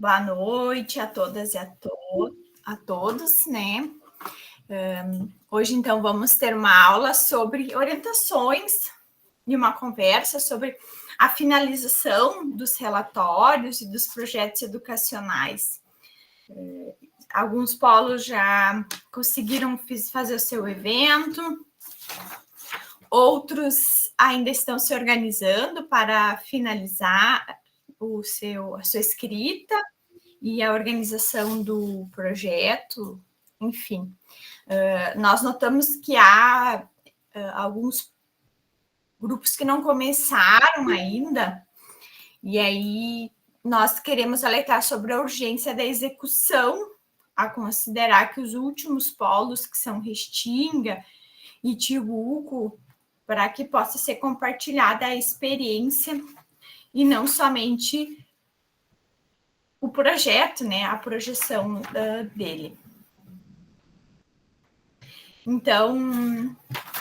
Boa noite a todas e a todos, né? Hoje, então, vamos ter uma aula sobre orientações e uma conversa sobre a finalização dos relatórios e dos projetos educacionais. Alguns polos já conseguiram fazer o seu evento, outros ainda estão se organizando para finalizar a sua escrita e a organização do projeto, enfim. Nós notamos que há alguns grupos que não começaram ainda, e aí nós queremos alertar sobre a urgência da execução, a considerar que os últimos polos, que são Restinga e Tijuco, para que possa ser compartilhada a experiência e não somente o projeto, né, a projeção dele. Então,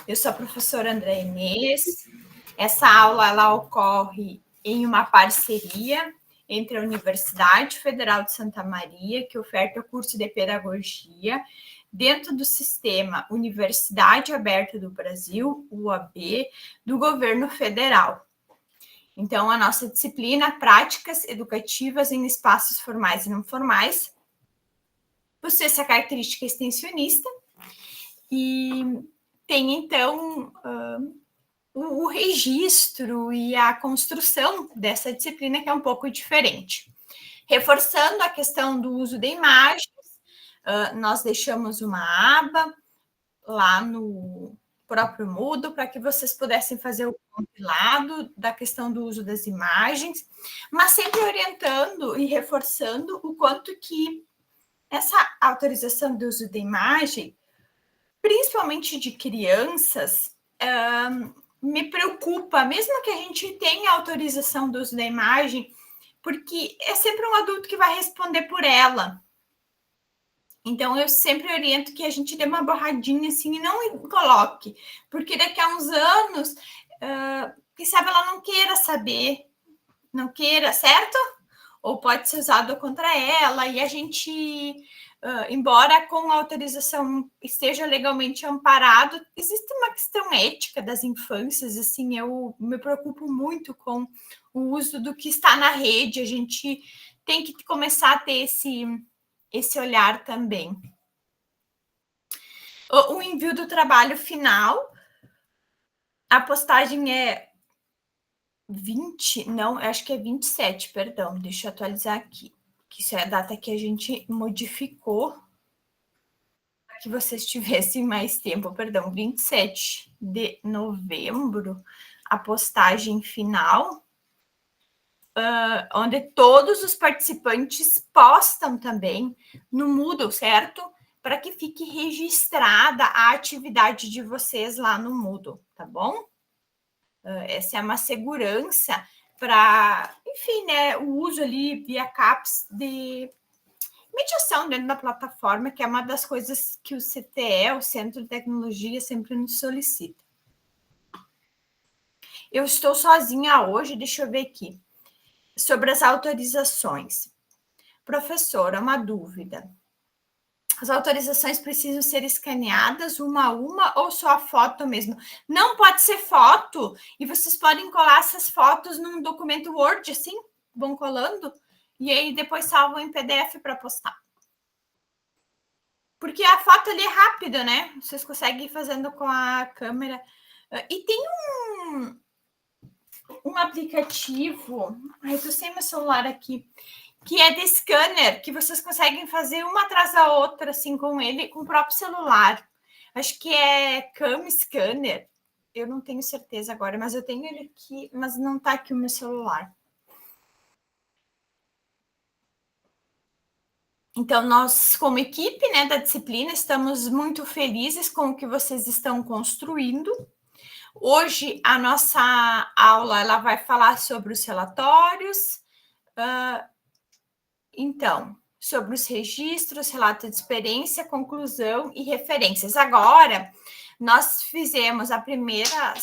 eu sou a professora André Inês. Essa aula ela ocorre em uma parceria entre a Universidade Federal de Santa Maria, que oferta o curso de Pedagogia, dentro do sistema Universidade Aberta do Brasil, UAB, do governo federal. Então, a nossa disciplina, Práticas Educativas em Espaços Formais e Não Formais, possui essa característica extensionista e tem, então, o registro e a construção dessa disciplina, que é um pouco diferente. Reforçando a questão do uso de imagens, nós deixamos uma aba lá no próprio Moodle para que vocês pudessem fazer o compilado da questão do uso das imagens, mas sempre orientando e reforçando o quanto que essa autorização do uso de imagem, principalmente de crianças, me preocupa, mesmo que a gente tenha autorização do uso da imagem, porque é sempre um adulto que vai responder por ela. Então, eu sempre oriento que a gente dê uma borradinha assim e não coloque, porque daqui a uns anos, quem sabe ela não queira saber, não queira, certo? Ou pode ser usado contra ela, e a gente, embora com a autorização esteja legalmente amparado, existe uma questão ética das infâncias, assim, eu me preocupo muito com o uso do que está na rede, a gente tem que começar a ter esse olhar também. O envio do trabalho final, a postagem é 20, não, acho que é 27, perdão, deixa eu atualizar aqui, que isso é a data que a gente modificou, para que vocês tivessem mais tempo, perdão, 27 de novembro, a postagem final, onde todos os participantes postam também no Moodle, certo? Para que fique registrada a atividade de vocês lá no Moodle, tá bom? Essa é uma segurança para, enfim, né, o uso ali via CAPS de mediação dentro da plataforma, que é uma das coisas que o CTE, o Centro de Tecnologia, sempre nos solicita. Eu estou sozinha hoje, deixa eu ver aqui. Sobre as autorizações. Professora, uma dúvida. As autorizações precisam ser escaneadas uma a uma ou só a foto mesmo? Não pode ser foto, e vocês podem colar essas fotos num documento Word, assim, vão colando, e aí depois salvam em PDF para postar. Porque a foto ali é rápida, né? Vocês conseguem ir fazendo com a câmera. E tem um aplicativo, eu tô sem meu celular aqui, que é de scanner, que vocês conseguem fazer uma atrás da outra, assim, com ele, com o próprio celular. Acho que é Cam Scanner. Eu não tenho certeza agora, mas eu tenho ele aqui, mas não tá aqui o meu celular. Então, nós, como equipe, né, da disciplina, estamos muito felizes com o que vocês estão construindo. Hoje, a nossa aula ela vai falar sobre os relatórios, então, sobre os registros, relato de experiência, conclusão e referências. Agora, Nós fizemos as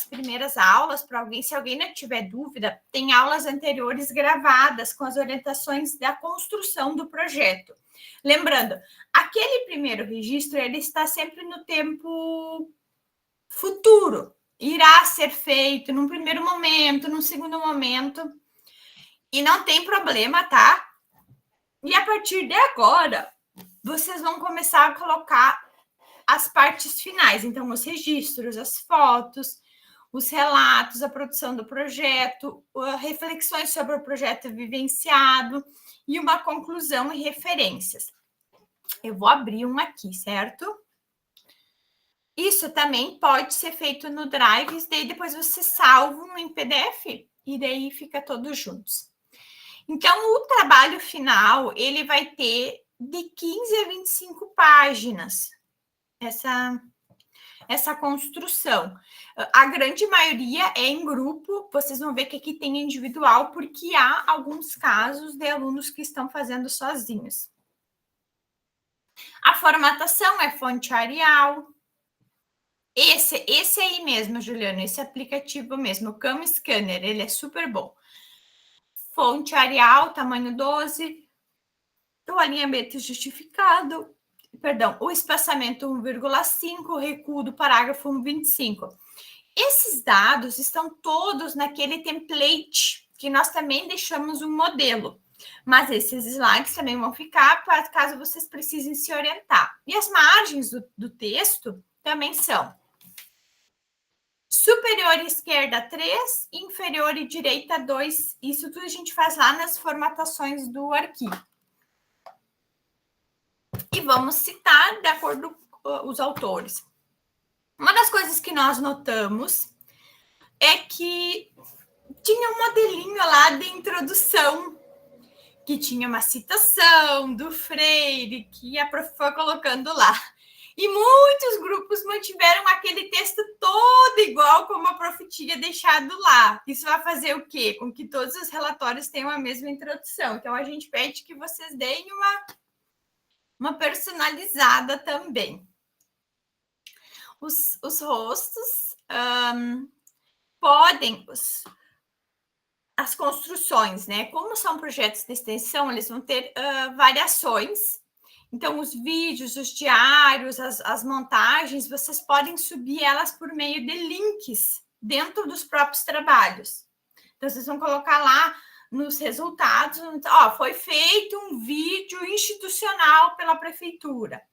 primeiras aulas para alguém. Se alguém não tiver dúvida, tem aulas anteriores gravadas com as orientações da construção do projeto. Lembrando, aquele primeiro registro, ele está sempre no tempo futuro. Irá ser feito num primeiro momento, num segundo momento. E não tem problema, tá? E a partir de agora, vocês vão começar a colocar as partes finais. Então, os registros, as fotos, os relatos, a produção do projeto, reflexões sobre o projeto vivenciado e uma conclusão e referências. Eu vou abrir um aqui, certo? Isso também pode ser feito no Drive, daí depois você salva em PDF e daí fica todos juntos. Então, o trabalho final, ele vai ter de 15 a 25 páginas, essa construção. A grande maioria é em grupo, vocês vão ver que aqui tem individual, porque há alguns casos de alunos que estão fazendo sozinhos. A formatação é fonte Arial. Esse aí mesmo, Juliano, esse aplicativo mesmo, o Cam Scanner, ele é super bom. Fonte Arial, tamanho 12, o alinhamento justificado, o espaçamento 1,5, o recuo do parágrafo 1,25. Esses dados estão todos naquele template que nós também deixamos um modelo, mas esses slides também vão ficar para caso vocês precisem se orientar. E as margens do texto também são superior esquerda 3, inferior e direita 2. Isso tudo a gente faz lá nas formatações do arquivo. E vamos citar de acordo com os autores. Uma das coisas que nós notamos é que tinha um modelinho lá de introdução, que tinha uma citação do Freire, que a prof foi colocando lá. E muitos grupos mantiveram aquele texto todo igual como a prof tinha deixado lá. Isso vai fazer o quê? Com que todos os relatórios tenham a mesma introdução. Então, a gente pede que vocês deem uma personalizada também. Os rostos podem... As construções, né? Como são projetos de extensão, eles vão ter variações. Então, os vídeos, os diários, as montagens, vocês podem subir elas por meio de links dentro dos próprios trabalhos. Então, vocês vão colocar lá nos resultados, foi feito um vídeo institucional pela prefeitura.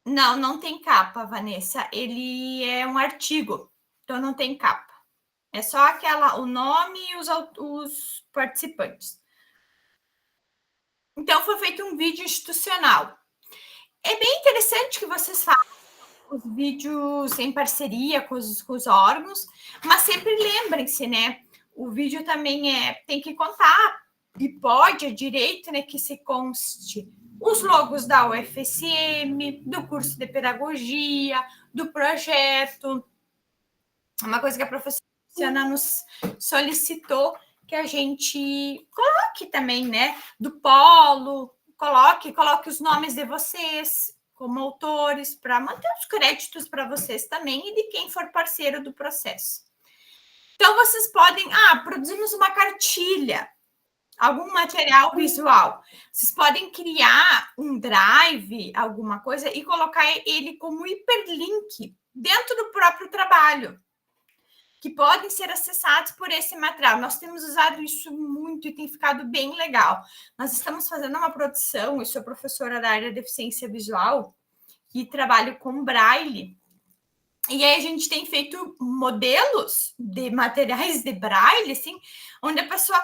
Não tem capa, Vanessa. Ele é um artigo, então não tem capa. É só o nome e os participantes. Então, foi feito um vídeo institucional. É bem interessante que vocês façam os vídeos em parceria com os órgãos, mas sempre lembrem-se, né? O vídeo também tem que contar, e pode, é direito, né, que se conste os logos da UFSM, do curso de pedagogia, do projeto. Uma coisa que a professora Luciana nos solicitou que a gente coloque também, né? Do polo, coloque os nomes de vocês como autores, para manter os créditos para vocês também e de quem for parceiro do processo. Então, vocês podem... produzimos uma cartilha, algum material visual. Vocês podem criar um drive, alguma coisa, e colocar ele como hiperlink dentro do próprio trabalho, que podem ser acessados por esse material. Nós temos usado isso muito e tem ficado bem legal. Nós estamos fazendo uma produção, eu sou professora da área de deficiência visual e trabalho com braille, e aí a gente tem feito modelos de materiais de braille, assim, onde a pessoa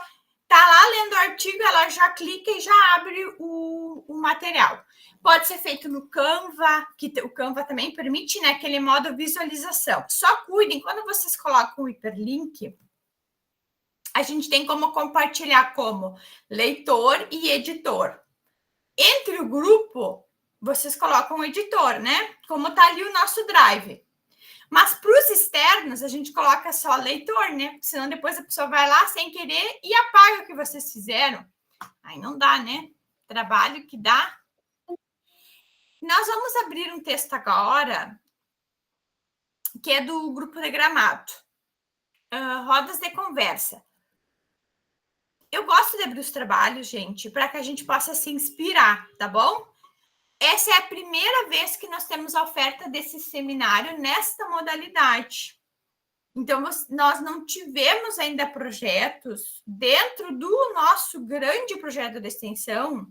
está lá lendo o artigo, ela já clica e já abre o material. Pode ser feito no Canva, que o Canva também permite, né, aquele modo visualização. Só cuidem, quando vocês colocam o hiperlink, a gente tem como compartilhar como leitor e editor. Entre o grupo, vocês colocam o editor, né? Como está ali o nosso drive. Mas para os externos, a gente coloca só leitor, né? Senão depois a pessoa vai lá sem querer e apaga o que vocês fizeram. Aí não dá, né? Trabalho que dá. Nós vamos abrir um texto agora, que é do Grupo de Gramado, Rodas de Conversa. Eu gosto de abrir os trabalhos, gente, para que a gente possa se inspirar, tá bom? Essa é a primeira vez que nós temos a oferta desse seminário nesta modalidade. Então, nós não tivemos ainda projetos dentro do nosso grande projeto de extensão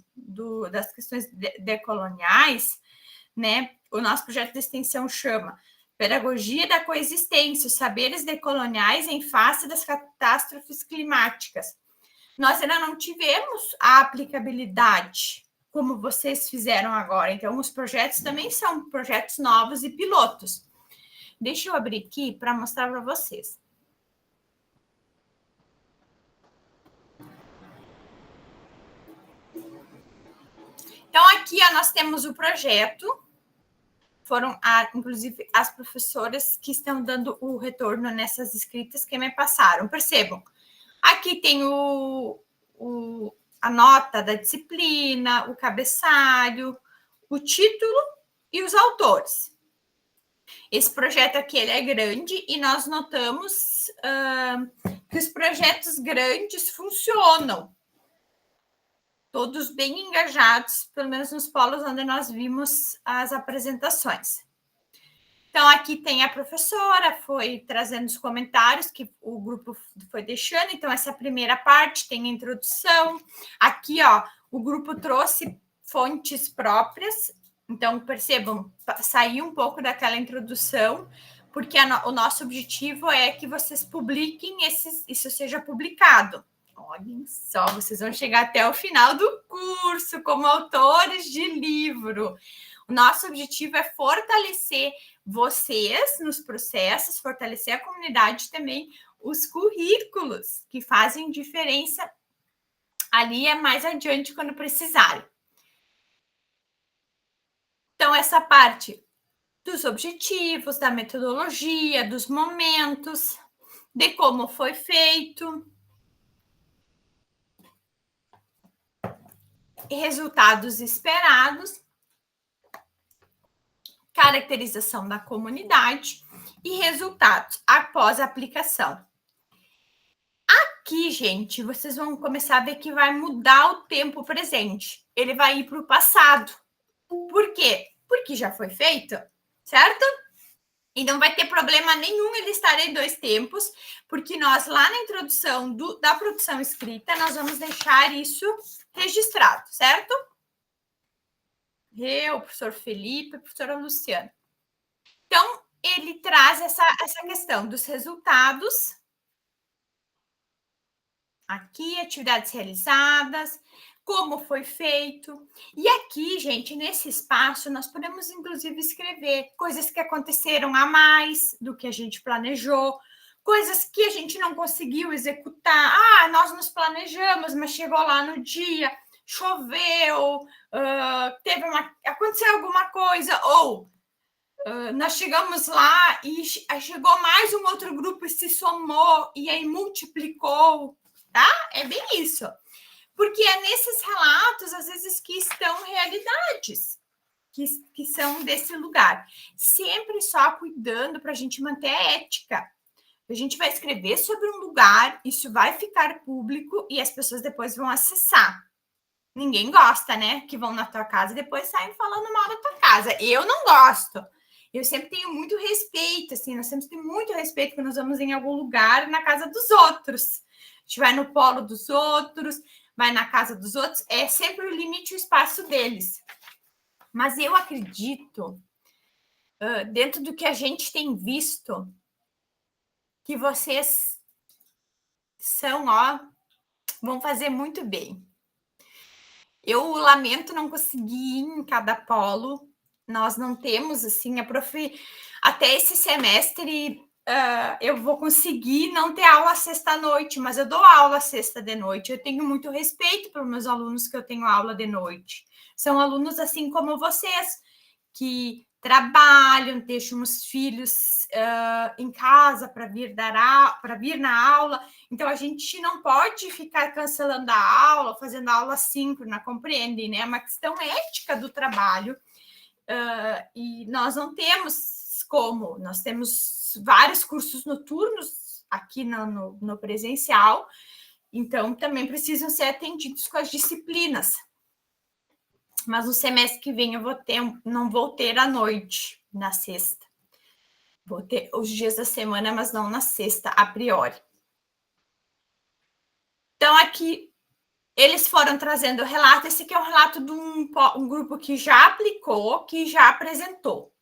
das questões decoloniais, né? O nosso projeto de extensão chama Pedagogia da Coexistência, os saberes decoloniais em face das catástrofes climáticas. Nós ainda não tivemos a aplicabilidade como vocês fizeram agora. Então, os projetos também são projetos novos e pilotos. Deixa eu abrir aqui para mostrar para vocês. Então, aqui ó, nós temos o projeto. Foram, inclusive, as professoras que estão dando o retorno nessas escritas que me passaram. Percebam, aqui tem a nota da disciplina, o cabeçalho, o título e os autores. Esse projeto aqui ele é grande e nós notamos que os projetos grandes funcionam. Todos bem engajados, pelo menos nos polos onde nós vimos as apresentações. Então, aqui tem a professora, foi trazendo os comentários que o grupo foi deixando. Então, essa primeira parte tem a introdução. Aqui, ó, o grupo trouxe fontes próprias. Então, percebam, saiu um pouco daquela introdução, porque o nosso objetivo é que vocês publiquem isso seja publicado. Olhem só, vocês vão chegar até o final do curso como autores de livro. O nosso objetivo é fortalecer vocês nos processos, fortalecer a comunidade também, os currículos que fazem diferença ali é mais adiante quando precisarem. Então, essa parte dos objetivos, da metodologia, dos momentos, de como foi feito, resultados esperados, caracterização da comunidade e resultados após a aplicação. Aqui, gente, vocês vão começar a ver que vai mudar o tempo presente. Ele vai ir para o passado. Por quê? Porque já foi feito, certo? E não vai ter problema nenhum ele estar em dois tempos, porque nós, lá na introdução da produção escrita, nós vamos deixar isso registrado, certo? Eu, o professor Felipe, a professora Luciana. Então, ele traz essa questão dos resultados. Aqui, atividades realizadas, como foi feito. E aqui, gente, nesse espaço, nós podemos, inclusive, escrever coisas que aconteceram a mais do que a gente planejou, coisas que a gente não conseguiu executar. Nós nos planejamos, mas chegou lá no dia, choveu, aconteceu alguma coisa, ou nós chegamos lá e chegou mais um outro grupo e se somou, e aí multiplicou, tá? É bem isso. Porque é nesses relatos, às vezes, que estão realidades, que são desse lugar. Sempre só cuidando para a gente manter a ética. A gente vai escrever sobre um lugar, isso vai ficar público e as pessoas depois vão acessar. Ninguém gosta, né? Que vão na tua casa e depois saem falando mal da tua casa. Eu não gosto. Eu sempre tenho muito respeito, assim, nós sempre temos muito respeito quando nós vamos em algum lugar na casa dos outros. A gente vai no polo dos outros, vai na casa dos outros, é sempre o limite, o espaço deles. Mas eu acredito, dentro do que a gente tem visto, que vocês vão fazer muito bem. Eu lamento não conseguir ir em cada polo. Nós não temos, assim, até esse semestre eu vou conseguir não ter aula sexta-noite, mas eu dou aula sexta de noite. Eu tenho muito respeito pelos meus alunos que eu tenho aula de noite. São alunos assim como vocês, que trabalham, deixam os filhos em casa para vir na aula. Então, a gente não pode ficar cancelando a aula, fazendo aula síncrona, compreende, né? É uma questão ética do trabalho e nós não temos como, nós temos vários cursos noturnos aqui no presencial, então também precisam ser atendidos com as disciplinas. Mas no semestre que vem não vou ter à noite, na sexta. Vou ter os dias da semana, mas não na sexta, a priori. Então, aqui, eles foram trazendo o relato. Esse aqui é um relato de um grupo que já aplicou, que já apresentou,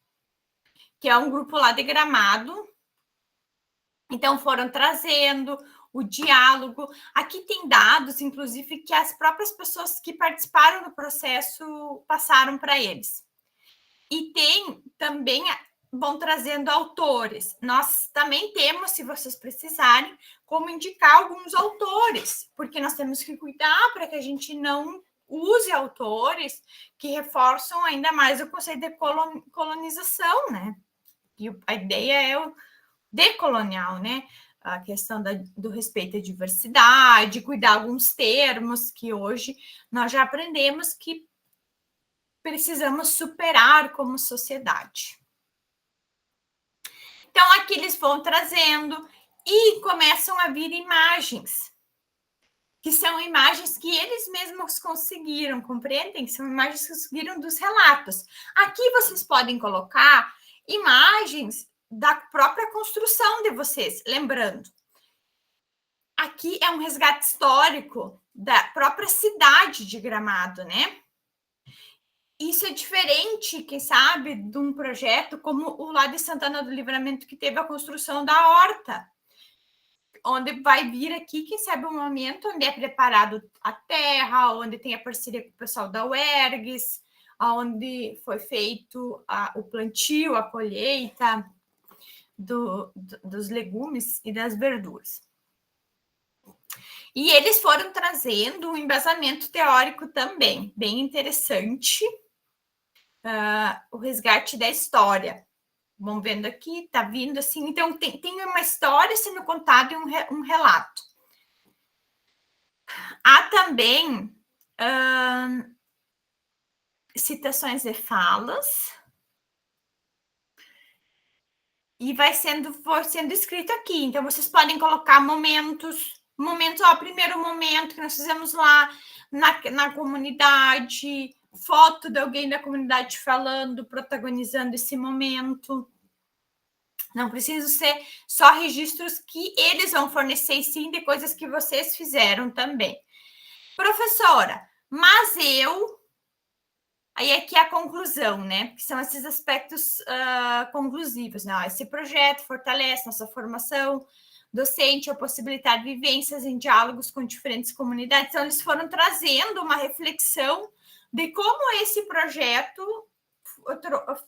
que é um grupo lá de Gramado. Então, foram trazendo o diálogo. Aqui tem dados, inclusive, que as próprias pessoas que participaram do processo passaram para eles. E tem também, vão trazendo autores. Nós também temos, se vocês precisarem, como indicar alguns autores, porque nós temos que cuidar para que a gente não use autores que reforçam ainda mais o conceito de colonização, né? E a ideia é o decolonial, né? A questão do respeito à diversidade, cuidar alguns termos que hoje nós já aprendemos que precisamos superar como sociedade. Então, aqui eles vão trazendo e começam a vir imagens, que são imagens que eles mesmos conseguiram, compreendem? São imagens que conseguiram dos relatos. Aqui vocês podem colocar imagens da própria construção de vocês, lembrando. Aqui é um resgate histórico da própria cidade de Gramado, né? Isso é diferente, quem sabe, de um projeto como o lá de Santana do Livramento, que teve a construção da horta, onde vai vir aqui, quem sabe, um momento onde é preparado a terra, onde tem a parceria com o pessoal da UERGS, onde foi feito o plantio, a colheita dos legumes e das verduras. E eles foram trazendo um embasamento teórico também, bem interessante, o resgate da história. Vamos vendo aqui, tá vindo assim. Então, tem uma história sendo contada e um relato. Há também citações de falas. E foi sendo escrito aqui. Então, vocês podem colocar momentos, primeiro momento que nós fizemos lá na comunidade, foto de alguém da comunidade falando, protagonizando esse momento. Não precisam ser só registros que eles vão fornecer, sim, de coisas que vocês fizeram também. Professora, mas aí aqui é a conclusão, né? Que são esses aspectos conclusivos, né? Esse projeto fortalece nossa formação docente, a possibilitar vivências em diálogos com diferentes comunidades. Então, eles foram trazendo uma reflexão de como esse projeto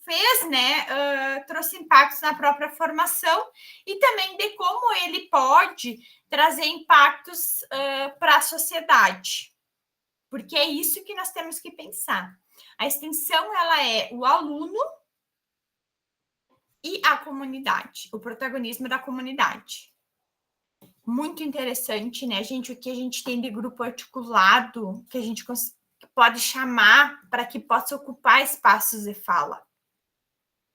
fez, né? Trouxe impactos na própria formação e também de como ele pode trazer impactos para a sociedade. Porque é isso que nós temos que pensar. A extensão, ela é o aluno e a comunidade, o protagonismo da comunidade. Muito interessante, né, gente? O que a gente tem de grupo articulado, que a gente pode chamar para que possa ocupar espaços de fala.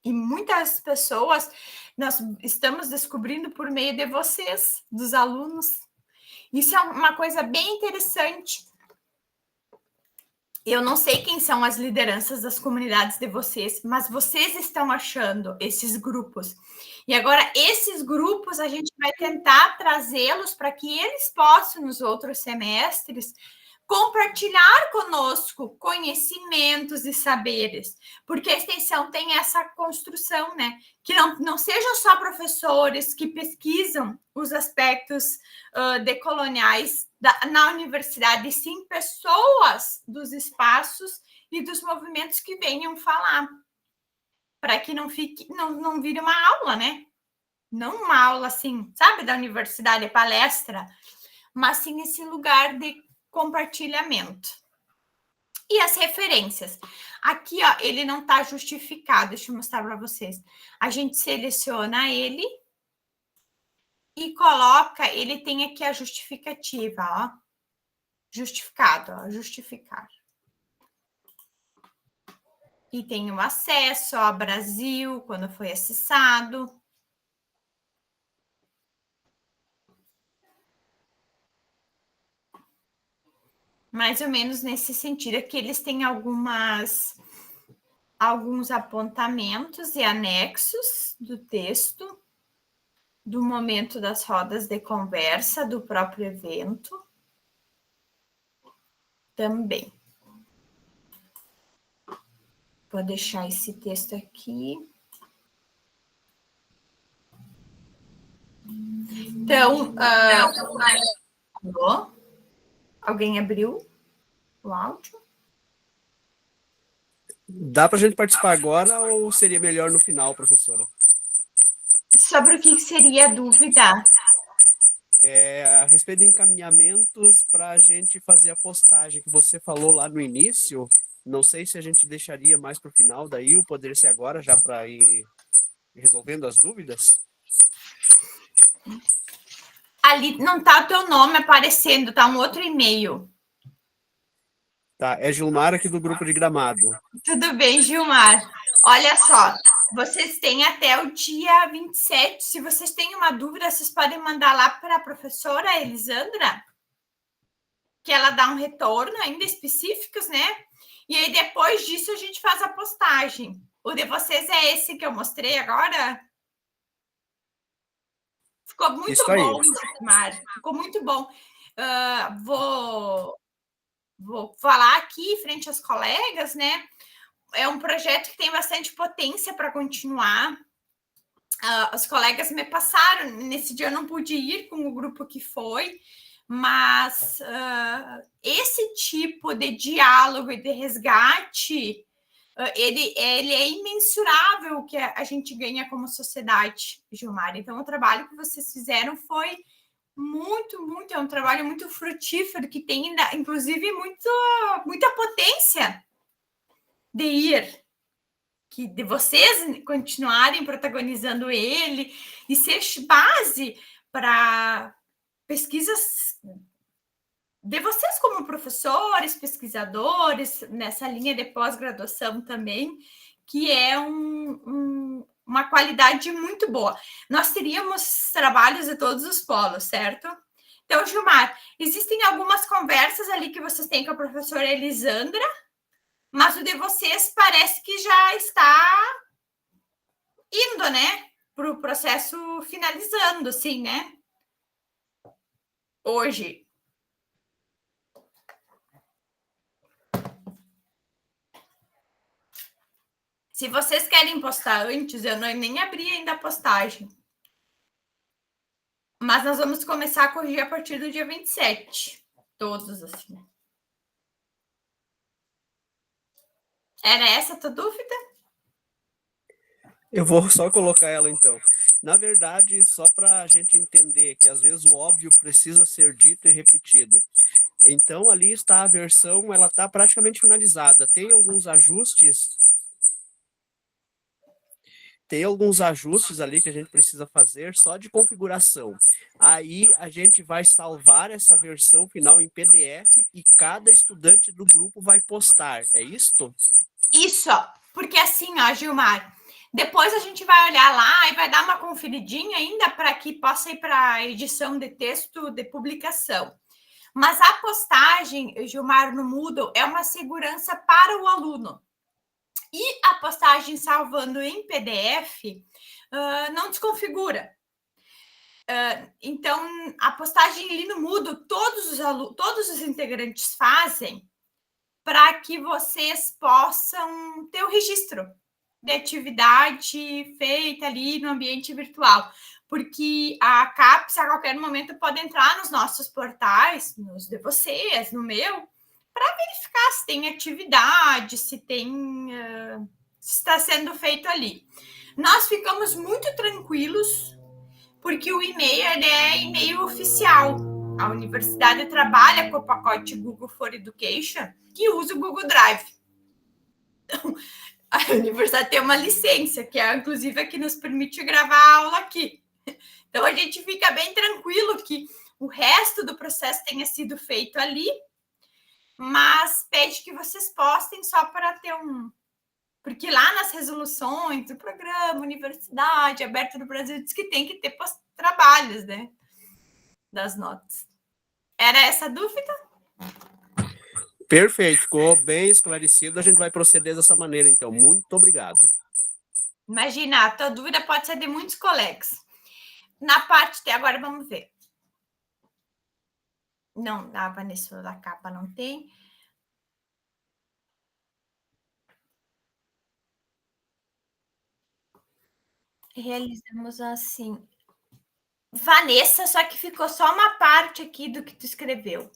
E muitas pessoas nós estamos descobrindo por meio de vocês, dos alunos. Isso é uma coisa bem interessante. Eu não sei quem são as lideranças das comunidades de vocês, mas vocês estão achando esses grupos. E agora, esses grupos, a gente vai tentar trazê-los para que eles possam, nos outros semestres, compartilhar conosco conhecimentos e saberes, porque a extensão tem essa construção, né? Que não sejam só professores que pesquisam os aspectos decoloniais na universidade, e sim pessoas dos espaços e dos movimentos que venham falar, para que não vire uma aula, né? Não uma aula assim, sabe, da universidade, palestra, mas sim esse lugar de compartilhamento. E as referências. Aqui, ó, ele não está justificado. Deixa eu mostrar para vocês. A gente seleciona ele e coloca, ele tem aqui a justificativa, ó. Justificado, ó, justificar. e tem o acesso ao Brasil, quando foi acessado. Mais ou menos nesse sentido, aqui eles têm alguns apontamentos e anexos do texto, do momento das rodas de conversa, do próprio evento, também. Vou deixar esse texto aqui. Então, alguém abriu o áudio? Dá para a gente participar agora ou seria melhor no final, professora? Sobre o que seria a dúvida? A respeito de encaminhamentos para a gente fazer a postagem que você falou lá no início, não sei se a gente deixaria mais para o final, daí o poder ser agora, já para ir resolvendo as dúvidas. Ali não está o teu nome aparecendo, está um outro e-mail. Tá, é Gilmar aqui do grupo de Gramado. Tudo bem, Gilmar. Olha só, vocês têm até o dia 27. Se vocês têm uma dúvida, vocês podem mandar lá para a professora Elisandra, que ela dá um retorno ainda específicos, né? E aí, depois disso, a gente faz a postagem. O de vocês é esse que eu mostrei agora? Ficou muito bom, Gilmar. Ficou muito bom. Vou falar aqui frente aos colegas, né? É um projeto que tem bastante potência para continuar. Os colegas me passaram, nesse dia eu não pude ir com o grupo que foi, mas esse tipo de diálogo e de resgate, ele é imensurável o que a gente ganha como sociedade, Gilmar. Então, o trabalho que vocês fizeram foi muito, é um trabalho muito frutífero, que tem, inclusive, muita potência de ir, de vocês continuarem protagonizando ele e ser base para pesquisas de vocês como professores, pesquisadores, nessa linha de pós-graduação também, que é uma qualidade muito boa. Nós teríamos trabalhos de todos os polos, certo? Então, Gilmar, existem algumas conversas ali que vocês têm com a professora Elisandra, mas o de vocês parece que já está indo, né? Para o processo finalizando, assim, né? Hoje. Se vocês querem postar antes, eu nem abri ainda a postagem. Mas nós vamos começar a corrigir a partir do dia 27. Todos, assim. Era essa a tua dúvida? Eu vou só colocar ela então. Na verdade, só para a gente entender que às vezes o óbvio precisa ser dito e repetido. Então, ali está a versão, ela está praticamente finalizada. Tem alguns ajustes ali que a gente precisa fazer só de configuração. Aí a gente vai salvar essa versão final em PDF e cada estudante do grupo vai postar. É isto? Isso, porque assim, ó, Gilmar, depois a gente vai olhar lá e vai dar uma conferidinha ainda para que possa ir para a edição de texto de publicação. Mas a postagem, Gilmar, no Moodle é uma segurança para o aluno. E a postagem salvando em PDF não desconfigura. Então, a postagem ali no Moodle, todos os integrantes fazem para que vocês possam ter o registro de atividade feita ali no ambiente virtual. Porque a CAPES, a qualquer momento, pode entrar nos nossos portais, nos de vocês, no meu, para verificar se tem atividade, se está sendo feito ali. Nós ficamos muito tranquilos, porque o e-mail é e-mail oficial. A universidade trabalha com o pacote Google for Education, que usa o Google Drive. Então, a universidade tem uma licença, que é inclusive a que nos permite gravar a aula aqui. Então, a gente fica bem tranquilo que o resto do processo tenha sido feito ali, mas pede que vocês postem só para ter Porque lá nas resoluções do programa Universidade Aberta do Brasil diz que tem que ter trabalhos, né? Das notas. Era essa a dúvida? Perfeito, ficou bem esclarecido. A gente vai proceder dessa maneira, então. Muito obrigado. Imagina, a tua dúvida pode ser de muitos colegas. Na parte de agora, vamos ver. Não, a Vanessa da capa não tem. Realizamos assim. Vanessa, só que ficou só uma parte aqui do que tu escreveu.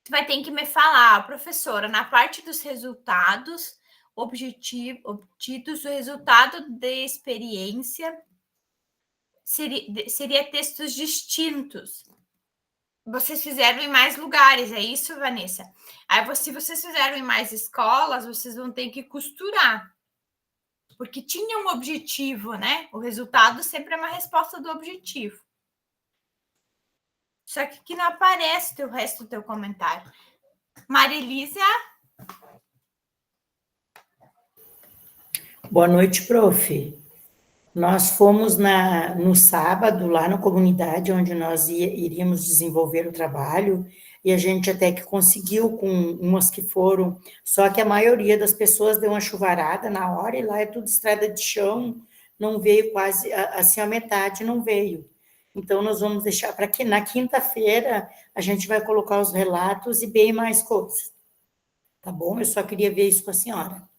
Tu vai ter que me falar, professora, na parte dos resultados obtidos, o resultado de experiência seria textos distintos. Vocês fizeram em mais lugares, é isso, Vanessa? Aí, se vocês fizeram em mais escolas, vocês vão ter que costurar. Porque tinha um objetivo, né? O resultado sempre é uma resposta do objetivo. Só que aqui não aparece o resto do teu comentário. Marilisa? Boa noite, prof. Nós fomos no sábado, lá na comunidade, onde nós iríamos desenvolver o trabalho, e a gente até que conseguiu com umas que foram, só que a maioria das pessoas deu uma chuvarada na hora, e lá é tudo estrada de chão, não veio quase, assim, a metade não veio. Então, nós vamos deixar para que na quinta-feira a gente vai colocar os relatos e bem mais coisas. Tá bom? Eu só queria ver isso com a senhora.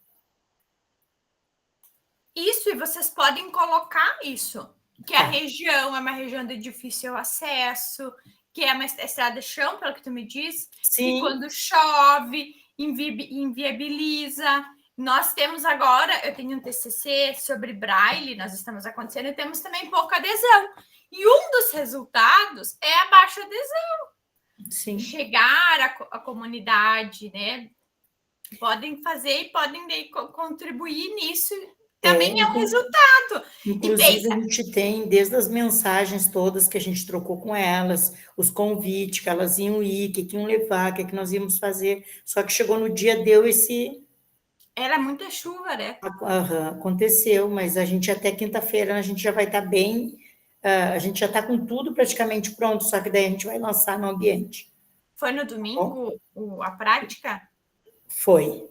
Isso, e vocês podem colocar isso, que a região é uma região de difícil acesso, que é uma estrada de chão, pelo que tu me diz, Sim. que quando chove, inviabiliza. Nós temos agora, eu tenho um TCC sobre Braille, nós estamos acontecendo, e temos também pouca adesão. E um dos resultados é a baixa adesão. Sim. Chegar à comunidade, né? Podem fazer e podem contribuir nisso. Também é um resultado. Inclusive, a gente tem, desde as mensagens todas que a gente trocou com elas, os convites que elas iam ir, o que iam levar, o que nós íamos fazer. Só que chegou no dia, deu esse... Era muita chuva, né? Aconteceu, mas a gente até quinta-feira, a gente já vai estar bem... a gente já está com tudo praticamente pronto, só que daí a gente vai lançar no ambiente. Foi no domingo a prática? Foi.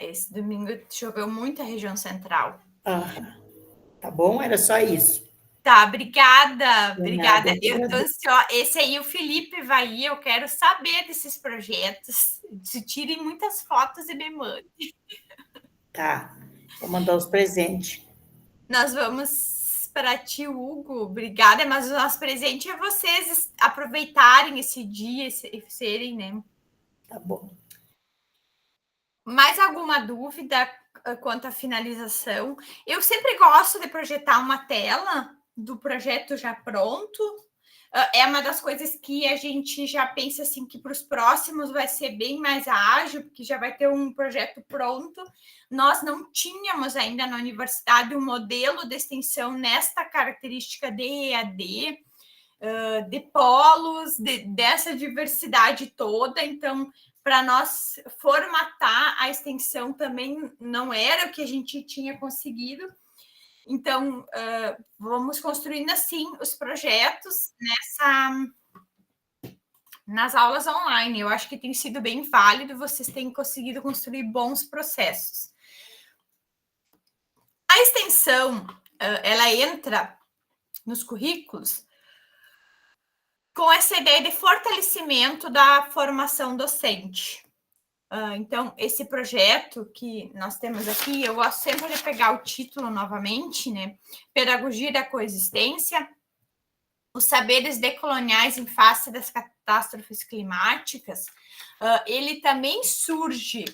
Esse domingo choveu muito a região central. Tá bom? Era só isso. Tá, obrigada. Obrigada. Eu tô esse aí, o Felipe vai ir, eu quero saber desses projetos. Se tirem muitas fotos e me mandem. Tá, vou mandar os presentes. Nós vamos para ti, Hugo. Obrigada, mas o nosso presente é vocês aproveitarem esse dia e serem, né? Tá bom. Mais alguma dúvida quanto à finalização? Eu sempre gosto de projetar uma tela do projeto já pronto. É uma das coisas que a gente já pensa assim que para os próximos vai ser bem mais ágil, porque já vai ter um projeto pronto. Nós não tínhamos ainda na universidade um modelo de extensão nesta característica de EAD, de polos, dessa diversidade toda. Então, para nós formatar a extensão também não era o que a gente tinha conseguido. Então, vamos construindo assim os projetos nas aulas online. Eu acho que tem sido bem válido, vocês têm conseguido construir bons processos. A extensão, ela entra nos currículos com essa ideia de fortalecimento da formação docente. Então, esse projeto que nós temos aqui, eu gosto sempre de pegar o título novamente, né? Pedagogia da Coexistência, os saberes decoloniais em face das catástrofes climáticas. Ele também surge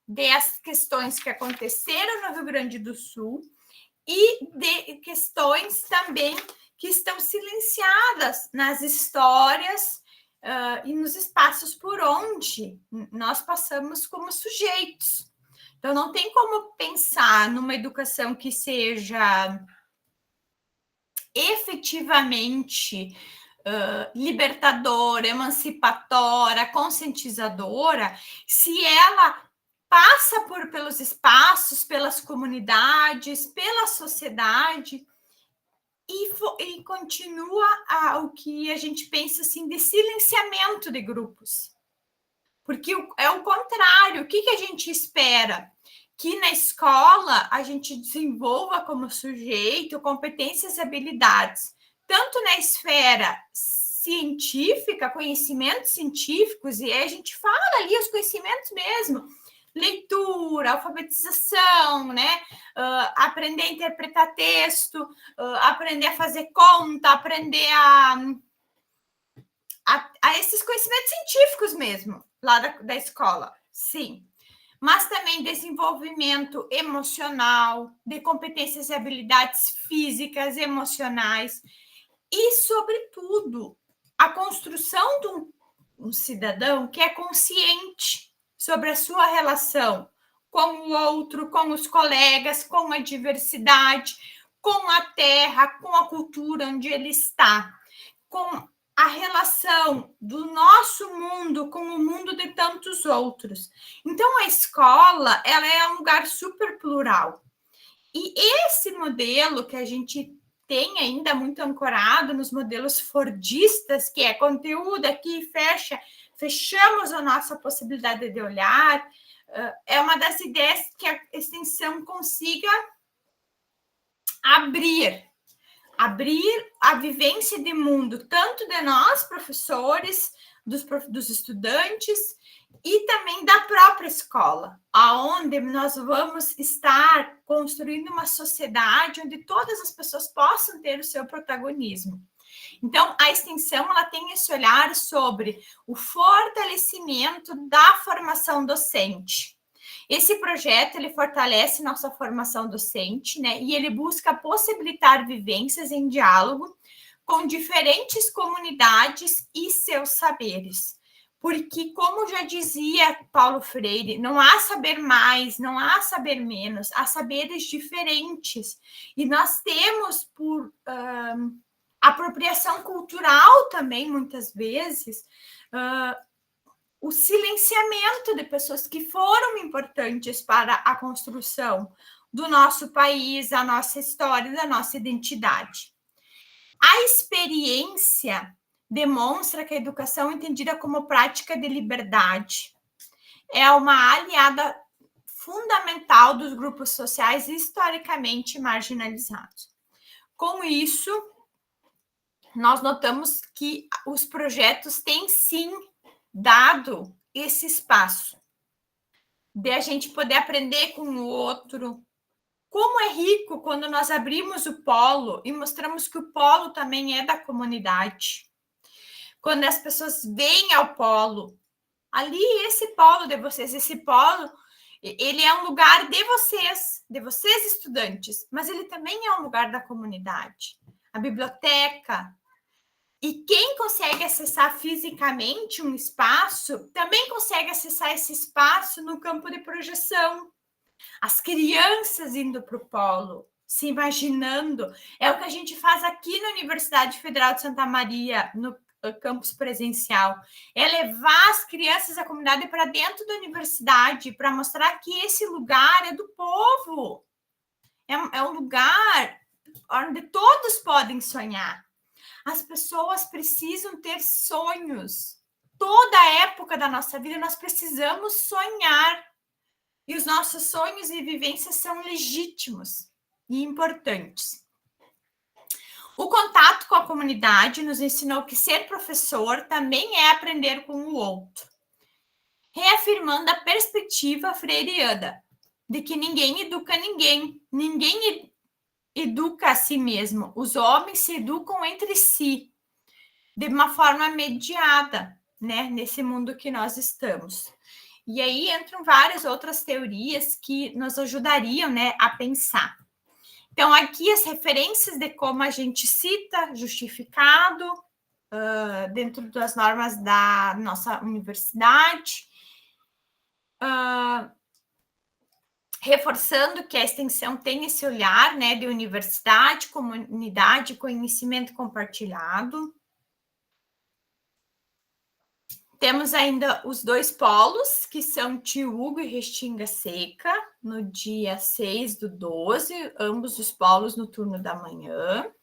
das questões que aconteceram no Rio Grande do Sul e de questões também que estão silenciadas nas histórias e nos espaços por onde nós passamos como sujeitos. Então, não tem como pensar numa educação que seja efetivamente libertadora, emancipatória, conscientizadora, se ela passa pelos espaços, pelas comunidades, pela sociedade, e continua o que a gente pensa assim de silenciamento de grupos. Porque é o contrário. O que a gente espera? Que na escola a gente desenvolva como sujeito competências e habilidades, tanto na esfera científica, conhecimentos científicos, e aí a gente fala ali os conhecimentos mesmo, leitura, alfabetização, né? Aprender a interpretar texto, aprender a fazer conta, aprender a esses conhecimentos científicos mesmo, lá da escola, sim. Mas também desenvolvimento emocional, de competências e habilidades físicas, emocionais, e, sobretudo, a construção de um cidadão que é consciente sobre a sua relação com o outro, com os colegas, com a diversidade, com a terra, com a cultura onde ele está, com a relação do nosso mundo com o mundo de tantos outros. Então, a escola, ela é um lugar super plural. E esse modelo que a gente tem ainda muito ancorado nos modelos fordistas, que é conteúdo aqui, fechamos a nossa possibilidade de olhar, é uma das ideias que a extensão consiga abrir a vivência de mundo, tanto de nós, professores, dos estudantes, e também da própria escola, aonde nós vamos estar construindo uma sociedade onde todas as pessoas possam ter o seu protagonismo. Então, a extensão, ela tem esse olhar sobre o fortalecimento da formação docente. Esse projeto, ele fortalece nossa formação docente, né? E ele busca possibilitar vivências em diálogo com diferentes comunidades e seus saberes. Porque, como já dizia Paulo Freire, não há saber mais, não há saber menos, há saberes diferentes. E nós temos, por apropriação cultural também, muitas vezes, o silenciamento de pessoas que foram importantes para a construção do nosso país, da nossa história, da nossa identidade. A experiência demonstra que a educação entendida como prática de liberdade é uma aliada fundamental dos grupos sociais historicamente marginalizados. Com isso, nós notamos que os projetos têm, sim, dado esse espaço de a gente poder aprender com o outro. Como é rico quando nós abrimos o polo e mostramos que o polo também é da comunidade. Quando as pessoas vêm ao polo, ali esse polo de vocês, esse polo, ele é um lugar de vocês estudantes, mas ele também é um lugar da comunidade. A biblioteca. E quem consegue acessar fisicamente um espaço, também consegue acessar esse espaço no campo de projeção. As crianças indo para o polo, se imaginando. É o que a gente faz aqui na Universidade Federal de Santa Maria, no campus presencial. É levar as crianças, a comunidade para dentro da universidade, para mostrar que esse lugar é do povo. É um lugar onde todos podem sonhar. As pessoas precisam ter sonhos. Toda a época da nossa vida, nós precisamos sonhar. E os nossos sonhos e vivências são legítimos e importantes. O contato com a comunidade nos ensinou que ser professor também é aprender com o outro, reafirmando a perspectiva freiriana de que ninguém educa ninguém, ninguém educa a si mesmo, os homens se educam entre si, de uma forma mediada, né, nesse mundo que nós estamos. E aí entram várias outras teorias que nos ajudariam, né, a pensar. Então, aqui as referências de como a gente cita justificado dentro das normas da nossa universidade, reforçando que a extensão tem esse olhar, né, de universidade, comunidade, conhecimento compartilhado. Temos ainda os 2 polos, que são Tiúgo e Restinga Seca, no dia 6/12, ambos os polos no turno da manhã.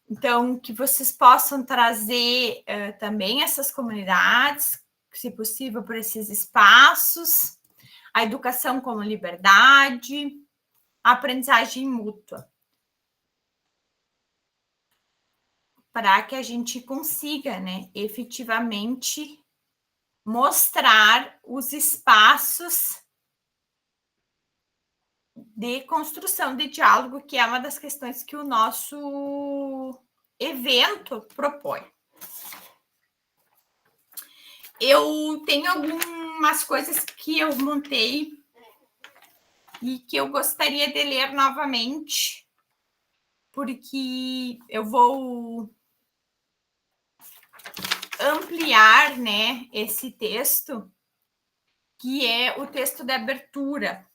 Então, que vocês possam trazer também essas comunidades, se possível, por esses espaços, a educação como liberdade, a aprendizagem mútua, para que a gente consiga, né, efetivamente mostrar os espaços de construção de diálogo, que é uma das questões que o nosso evento propõe. Eu tenho algumas coisas que eu montei e que eu gostaria de ler novamente, porque eu vou ampliar, né, esse texto, que é o texto de abertura.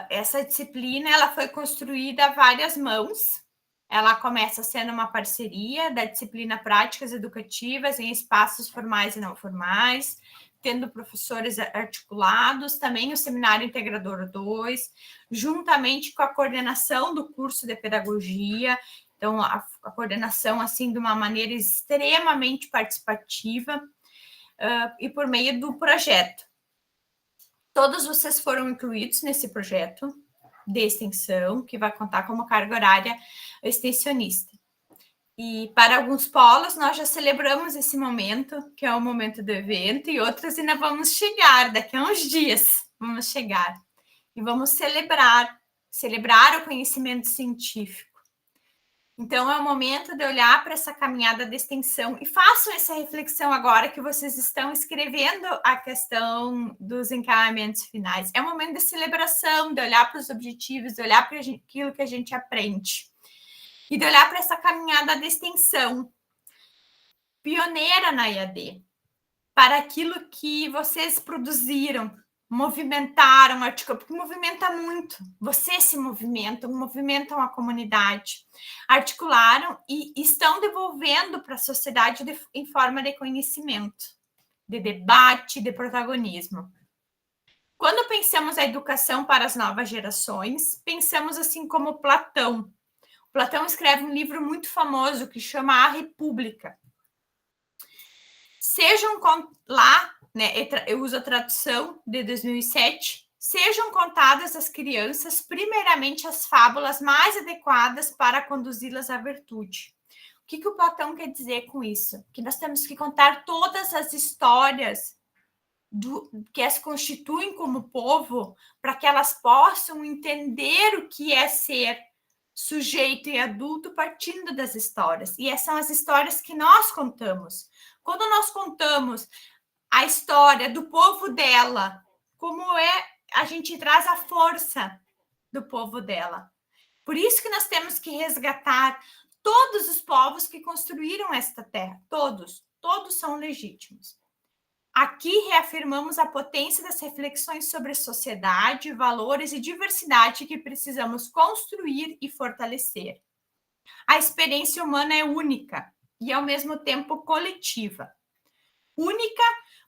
Essa disciplina ela foi construída a várias mãos. Ela começa sendo uma parceria da disciplina Práticas Educativas em Espaços Formais e Não Formais, tendo professores articulados, também o Seminário Integrador 2, juntamente com a coordenação do curso de Pedagogia. Então, a coordenação, assim, de uma maneira extremamente participativa, e por meio do projeto. Todos vocês foram incluídos nesse projeto de extensão, que vai contar como carga horária extensionista. E para alguns polos, nós já celebramos esse momento, que é o momento do evento, e outros ainda vamos chegar, daqui a uns dias vamos chegar. E vamos celebrar o conhecimento científico. Então, é o momento de olhar para essa caminhada de extensão e façam essa reflexão agora que vocês estão escrevendo a questão dos encaminhamentos finais. É um momento de celebração, de olhar para os objetivos, de olhar para aquilo que a gente aprende e de olhar para essa caminhada de extensão pioneira na EAD, para aquilo que vocês produziram, movimentaram, articularam, porque movimenta muito. Vocês se movimentam a comunidade, articularam e estão devolvendo para a sociedade em forma de conhecimento, de debate, de protagonismo. Quando pensamos a educação para as novas gerações, pensamos assim como Platão. Platão escreve um livro muito famoso que chama A República. Sejam lá, né, eu uso a tradução de 2007, sejam contadas às crianças, primeiramente as fábulas mais adequadas para conduzi-las à virtude. O que o Platão quer dizer com isso? Que nós temos que contar todas as histórias que as constituem como povo, para que elas possam entender o que é ser sujeito e adulto partindo das histórias. E essas são as histórias que nós contamos. Quando nós contamos a história do povo dela, como a gente traz a força do povo dela. Por isso que nós temos que resgatar todos os povos que construíram esta terra. Todos são legítimos. Aqui reafirmamos a potência das reflexões sobre sociedade, valores e diversidade que precisamos construir e fortalecer. A experiência humana é única e, ao mesmo tempo, coletiva. Única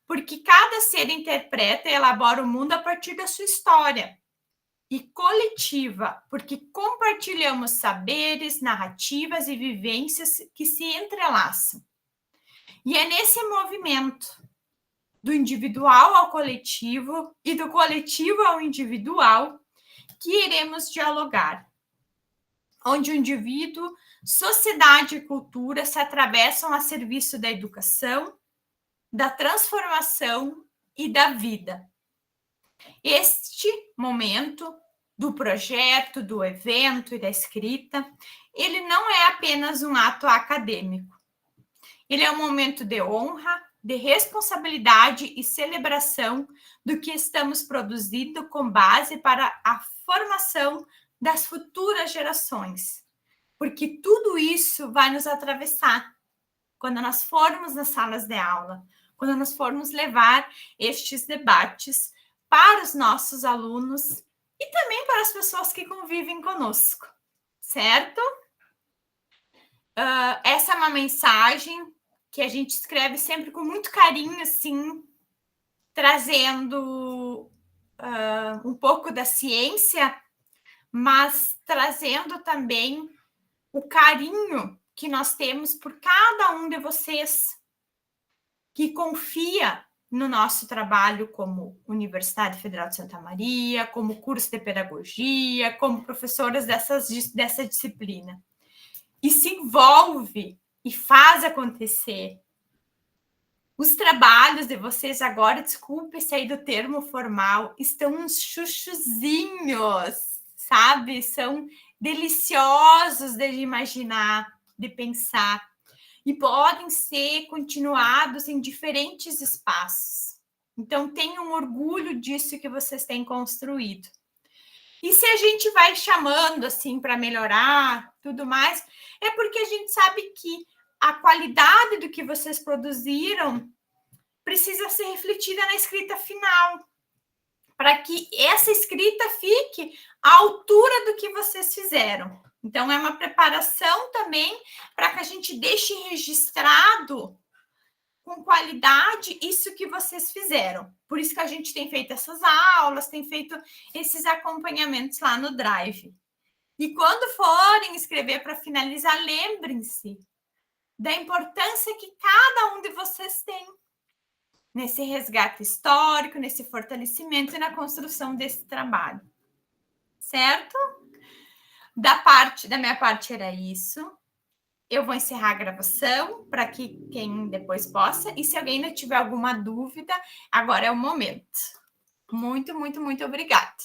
porque cada ser interpreta e elabora o mundo a partir da sua história. E coletiva porque compartilhamos saberes, narrativas e vivências que se entrelaçam. E é nesse movimento do individual ao coletivo e do coletivo ao individual que iremos dialogar, onde o indivíduo, sociedade e cultura se atravessam a serviço da educação, da transformação e da vida. Este momento do projeto, do evento e da escrita, ele não é apenas um ato acadêmico. Ele é um momento de honra, de responsabilidade e celebração do que estamos produzindo com base para a formação das futuras gerações. Porque tudo isso vai nos atravessar quando nós formos nas salas de aula, quando nós formos levar estes debates para os nossos alunos e também para as pessoas que convivem conosco, certo? Essa é uma uma mensagem que a gente escreve sempre com muito carinho, assim, trazendo um pouco da ciência, mas trazendo também o carinho que nós temos por cada um de vocês que confia no nosso trabalho como Universidade Federal de Santa Maria, como curso de pedagogia, como professoras dessa disciplina. E se envolve e faz acontecer. Os trabalhos de vocês agora, desculpe sair do termo formal, estão uns chuchuzinhos, sabe? São deliciosos de imaginar, de pensar. E podem ser continuados em diferentes espaços. Então, tenham orgulho disso que vocês têm construído. E se a gente vai chamando, assim, para melhorar, tudo mais, é porque a gente sabe que a qualidade do que vocês produziram precisa ser refletida na escrita final, para que essa escrita fique à altura do que vocês fizeram. Então, é uma preparação também para que a gente deixe registrado com qualidade isso que vocês fizeram. Por isso que a gente tem feito essas aulas, tem feito esses acompanhamentos lá no Drive. E quando forem escrever para finalizar, lembrem-se da importância que cada um de vocês tem nesse resgate histórico, nesse fortalecimento e na construção desse trabalho. Certo? Da minha parte era isso. Eu vou encerrar a gravação para que quem depois possa. E se alguém ainda tiver alguma dúvida, agora é o momento. Muito, muito, muito obrigada.